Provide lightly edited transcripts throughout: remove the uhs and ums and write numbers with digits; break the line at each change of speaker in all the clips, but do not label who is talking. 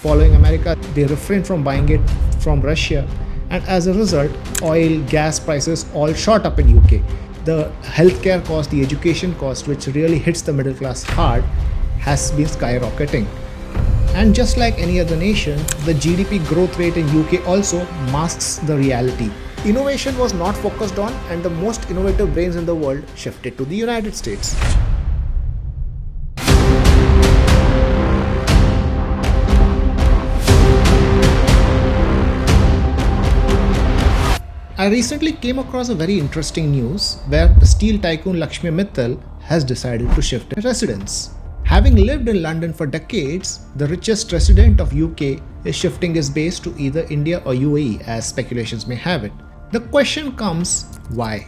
following America, they refrained from buying it from Russia, and as a result, oil, gas prices all shot up in UK. The healthcare cost, the education cost, which really hits the middle class hard, has been skyrocketing. And just like any other nation, the GDP growth rate in UK also masks the reality. Innovation was not focused on, and the most innovative brains in the world shifted to the United States. I recently came across a very interesting news where the steel tycoon Lakshmi Mittal has decided to shift her residence. Having lived in London for decades, the richest resident of UK is shifting his base to either India or UAE, as speculations may have it. The question comes, why?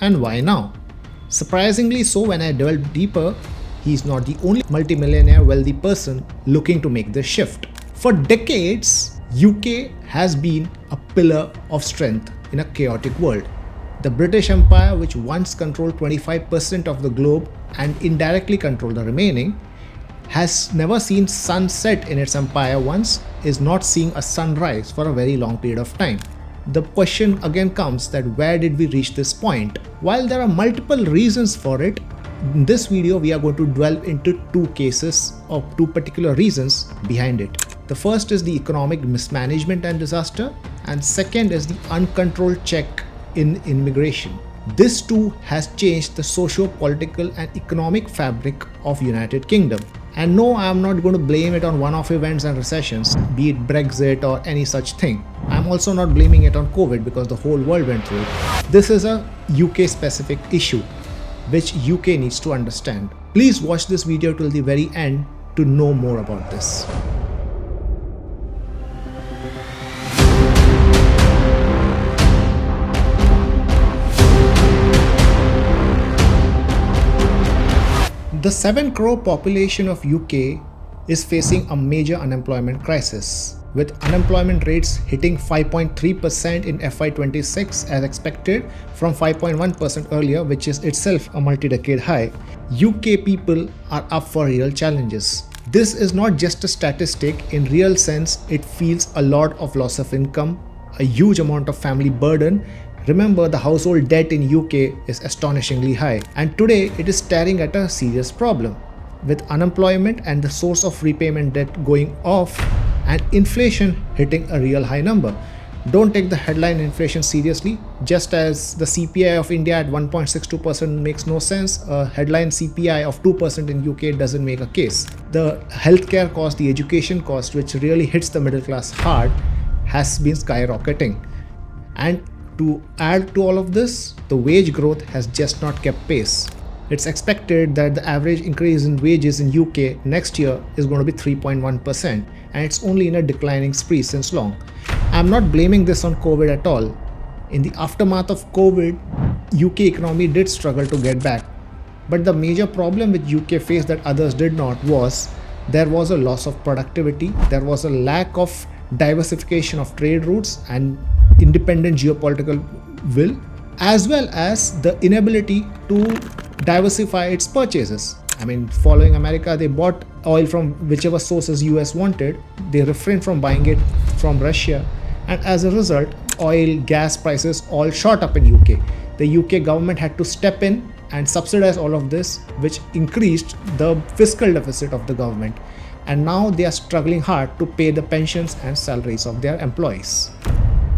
And why now? Surprisingly so, when I delve deeper, he's not the only multimillionaire wealthy person looking to make this shift. For decades, UK has been a pillar of strength in a chaotic world. The British Empire, which once controlled 25% of the globe and indirectly controlled the remaining, has never seen sunset in its empire once, is not seeing a sunrise for a very long period of time. The question again comes that where did we reach this point? While there are multiple reasons for it, in this video we are going to delve into two cases or two particular reasons behind it. The first is the economic mismanagement and disaster, and second is the uncontrolled check in immigration. This too has changed the socio-political and economic fabric of United Kingdom. And no, I am not going to blame it on one-off events and recessions, be it Brexit or any such thing. I am also not blaming it on COVID because the whole world went through it. This is a UK-specific issue which UK needs to understand. Please watch this video till the very end to know more about this. The 7 crore population of UK is facing a major unemployment crisis, with unemployment rates hitting 5.3% in FY26 as expected from 5.1% earlier, which is itself a multi-decade high. UK people are up for real challenges. This is not just a statistic. In real sense, it feels a lot of loss of income, a huge amount of family burden. Remember, the household debt in UK is astonishingly high, and today it is staring at a serious problem. With unemployment and the source of repayment debt going off and inflation hitting a real high number. Don't take the headline inflation seriously. Just as the CPI of India at 1.62% makes no sense, a headline CPI of 2% in UK doesn't make a case. The healthcare cost, the education cost, which really hits the middle class hard, has been skyrocketing. And to add to all of this, the wage growth has just not kept pace. It's expected that the average increase in wages in UK next year is going to be 3.1%, and it's only in a declining spree since long. I'm not blaming this on COVID at all. In the aftermath of COVID, UK economy did struggle to get back. But the major problem which UK faced that others did not was there was a loss of productivity, there was a lack of diversification of trade routes and independent geopolitical will, as well as the inability to diversify its purchases. I mean, following America, they bought oil from whichever sources US wanted. They refrained from buying it from Russia, and as a result, oil, gas prices all shot up in UK. The UK government had to step in and subsidize all of this, which increased the fiscal deficit of the government. And now they are struggling hard to pay the pensions and salaries of their employees.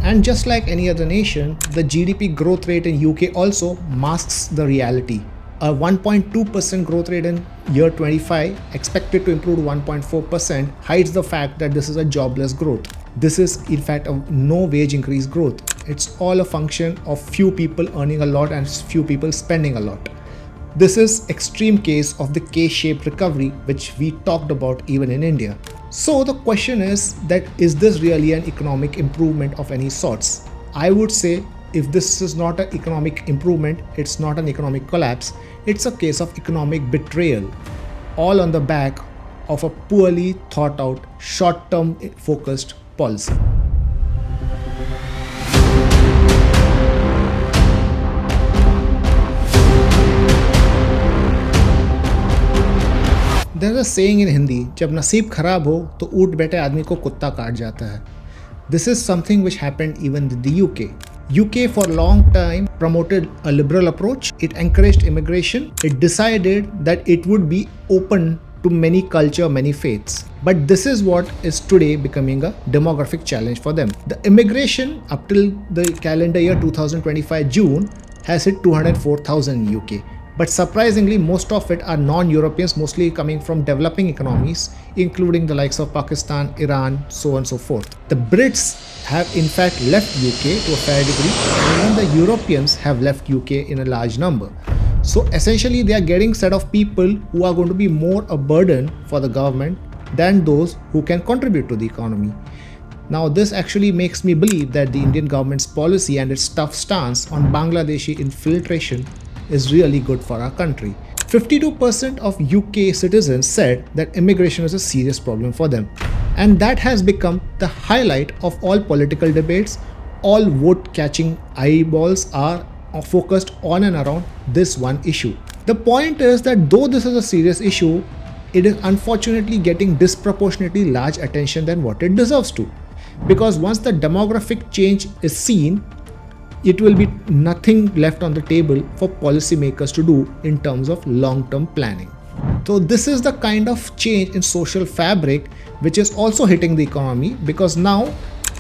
And just like any other nation, the GDP growth rate in UK also masks the reality. A 1.2% growth rate in year 25, expected to improve to 1.4%, hides the fact that this is a jobless growth. This is in fact a no wage increase growth. It's all a function of few people earning a lot and few people spending a lot. This is extreme case of the K-shaped recovery, which we talked about even in India. So the question is this really an economic improvement of any sorts? I would say if this is not an economic improvement, it's not an economic collapse, it's a case of economic betrayal, all on the back of a poorly thought out, short-term focused policy. There's a saying in Hindi, जब नसीब खराब हो तो ऊँट बैठे आदमी को कुत्ता काट जाता है. This is something which happened even with the UK. UK for a long time promoted a liberal approach. It encouraged immigration. It decided that it would be open to many culture, many faiths. But this is what is today becoming a demographic challenge for them. The immigration up till the calendar year 2025 June has hit 204,000 in UK. But surprisingly, most of it are non-Europeans, mostly coming from developing economies, including the likes of Pakistan, Iran, so on and so forth. The Brits have in fact left UK to a fair degree, and even the Europeans have left UK in a large number. So essentially, they are getting set of people who are going to be more a burden for the government than those who can contribute to the economy. Now, this actually makes me believe that the Indian government's policy and its tough stance on Bangladeshi infiltration is really good for our country. 52% of UK citizens said that immigration is a serious problem for them. And that has become the highlight of all political debates. All vote-catching eyeballs are focused on and around this one issue. The point is that though this is a serious issue, it is unfortunately getting disproportionately large attention than what it deserves to. Because once the demographic change is seen, it will be nothing left on the table for policymakers to do in terms of long-term planning. So this is the kind of change in social fabric which is also hitting the economy, because now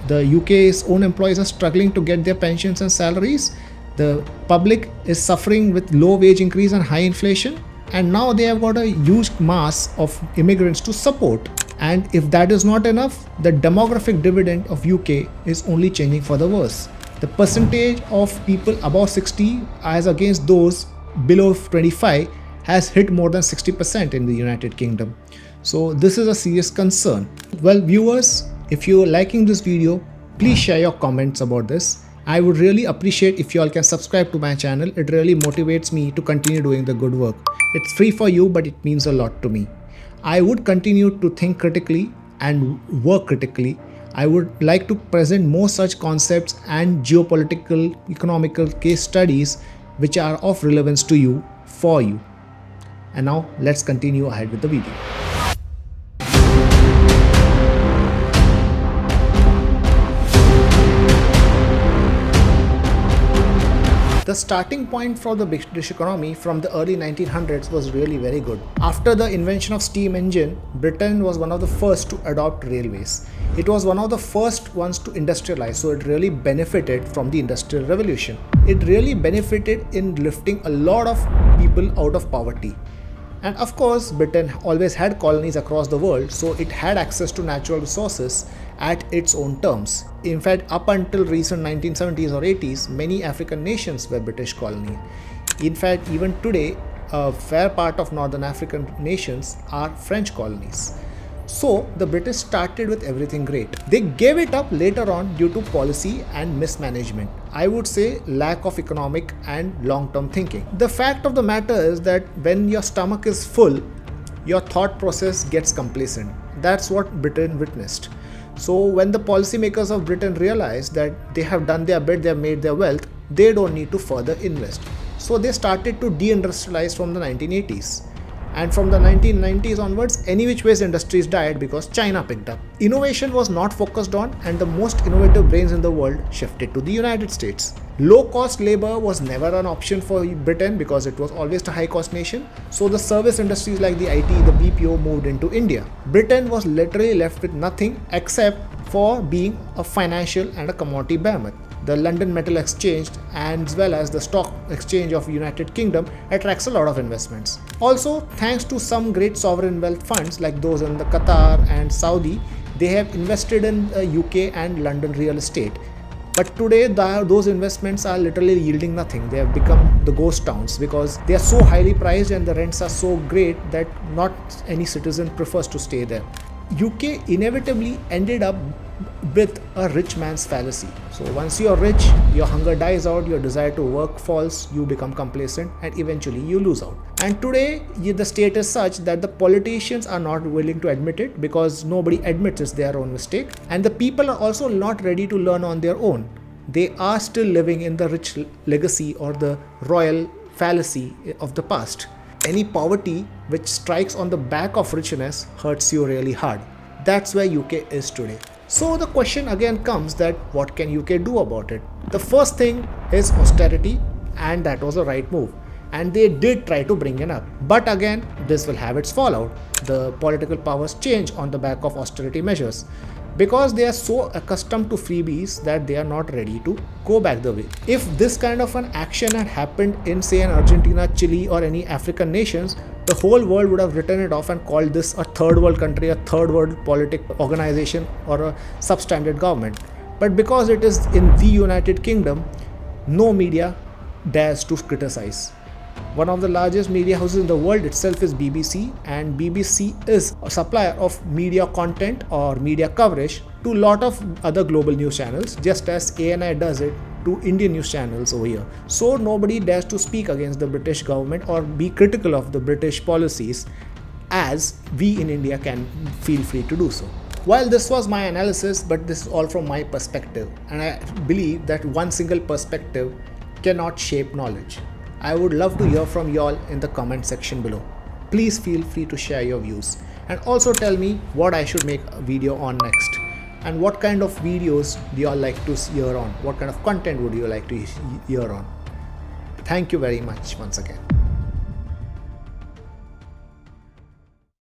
the UK's own employees are struggling to get their pensions and salaries. The public is suffering with low wage increase and high inflation, and now they have got a huge mass of immigrants to support. And if that is not enough, the demographic dividend of UK is only changing for the worse. The percentage of people above 60 as against those below 25 has hit more than 60% in the United Kingdom. So this is a serious concern. Well, viewers, if you're liking this video, please share your comments about this. I would really appreciate if you all can subscribe to my channel. It really motivates me to continue doing the good work. It's free for you, but it means a lot to me. I would continue to think critically and work critically. I would like to present more such concepts and geopolitical, economical case studies which are of relevance to you, for you. And now let's continue ahead with the video. The starting point for the British economy from the early 1900s was really very good. After the invention of steam engine, Britain was one of the first to adopt railways. It was one of the first ones to industrialize, so it really benefited from the Industrial Revolution. It really benefited in lifting a lot of people out of poverty. And of course, Britain always had colonies across the world, so it had access to natural resources at its own terms. In fact, up until recent 1970s or 80s, many African nations were British colonies. In fact, even today, a fair part of Northern African nations are French colonies. So the British started with everything great. They gave it up later on due to policy and mismanagement. I would say lack of economic and long-term thinking. The fact of the matter is that when your stomach is full, your thought process gets complacent. That's what Britain witnessed. So when the policymakers of Britain realized that they have done their bit, they have made their wealth, they don't need to further invest. So they started to deindustrialize from the 1980s. And from the 1990s onwards, any which ways industries died because China picked up. Innovation was not focused on, and the most innovative brains in the world shifted to the United States. Low-cost labor was never an option for Britain because it was always a high-cost nation. So the service industries like the IT, the BPO moved into India. Britain was literally left with nothing except for being a financial and a commodity behemoth. The London Metal Exchange as well as the Stock Exchange of United Kingdom attracts a lot of investments. Also, thanks to some great sovereign wealth funds like those in the Qatar and Saudi, they have invested in UK and London real estate. But today, those investments are literally yielding nothing. They have become the ghost towns because they are so highly priced and the rents are so great that not any citizen prefers to stay there. UK inevitably ended up with a rich man's fallacy. So once you're rich, your hunger dies out, your desire to work falls, you become complacent, and eventually you lose out. And today, the state is such that the politicians are not willing to admit it because nobody admits it's their own mistake. And the people are also not ready to learn on their own. They are still living in the rich legacy or the royal fallacy of the past. any poverty which strikes on the back of richness hurts you really hard. That's where UK is today. So the question again comes that what can UK do about it? The first thing is austerity, and that was a right move. And they did try to bring it up. But again, this will have its fallout. The political powers change on the back of austerity measures, because they are so accustomed to freebies that they are not ready to go back the way. If this kind of an action had happened in, say, an Argentina, Chile, or any African nations, the whole world would have written it off and called this a third world country, a third world political organization, or a substandard government. But because it is in the United Kingdom, no media dares to criticize. One of the largest media houses in the world itself is BBC, and BBC is a supplier of media content or media coverage to a lot of other global news channels, just as ANI does it to Indian news channels over here. So nobody dares to speak against the British government or be critical of the British policies, as we in India can feel free to do so. While this was my analysis, but this is all from my perspective, and I believe that one single perspective cannot shape knowledge. I would love to hear from y'all in the comment section below. Please feel free to share your views, and also tell me what I should make a video on next, and what kind of videos do y'all like to hear on, what kind of content would you like to hear on. Thank you very much once again.